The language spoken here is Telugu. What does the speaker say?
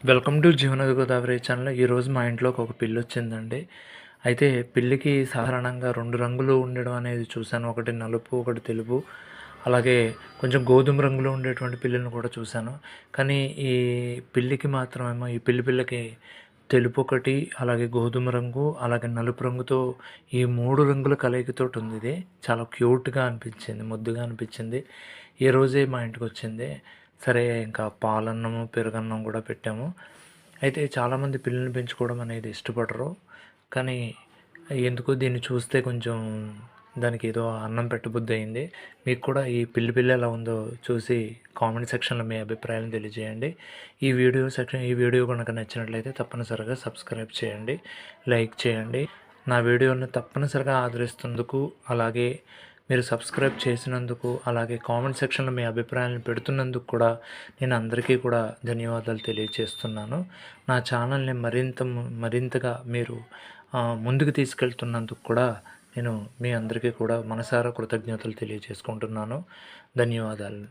Welcome to Jeevanadi Godavari channel. ఈరోజు మా ఇంట్లోకి ఒక పిల్లి వచ్చిందండి. అయితే పిల్లికి సాధారణంగా 2 రంగులు ఉండడం అనేది చూశాను. ఒకటి నలుపు, ఒకటి తెలుపు. అలాగే కొంచెం గోధుమ రంగులో ఉండేటువంటి పిల్లిని కూడా చూశాను. కానీ ఈ పిల్లికి మాత్రమేమో ఈ పిల్లకి తెలుపు ఒకటి, అలాగే గోధుమ రంగు, అలాగే నలుపు రంగుతో ఈ 3 రంగుల కలయికతోటి ఉంది ఇది. చాలా క్యూట్‌గా అనిపించింది, ముద్దుగా అనిపించింది. ఈ రోజే మా ఇంటికొచ్చింది. సరే ఇంకా పాలన్నము, పెరుగన్నం కూడా పెట్టాము. అయితే చాలామంది పిల్లిని పెంచుకోవడం అనేది ఇష్టపడరు. కానీ ఎందుకో దీన్ని చూస్తే కొంచెం దానికి ఏదో అన్నం పెట్టబుద్దయింది. మీకు కూడా ఈ పిల్లి ఎలా ఉందో చూసి కామెంట్ సెక్షన్‌లో మీ అభిప్రాయాలను తెలియజేయండి. ఈ వీడియో గనుక నచ్చినట్లయితే తప్పనిసరిగా సబ్స్క్రైబ్ చేయండి, లైక్ చేయండి. నా వీడియోలను తప్పనిసరిగా ఆదరిస్తున్నందుకు, అలాగే మీరు సబ్స్క్రైబ్ చేసినందుకు, అలాగే కామెంట్ సెక్షన్లో మీ అభిప్రాయాలను పెడుతున్నందుకు కూడా నేను అందరికీ కూడా ధన్యవాదాలు తెలియజేస్తున్నాను. నా ఛానల్ని మరింతగా మీరు ముందుకు తీసుకెళ్తున్నందుకు కూడా నేను మీ అందరికీ కూడా మనసారా కృతజ్ఞతలు తెలియజేసుకుంటున్నాను. ధన్యవాదాలు.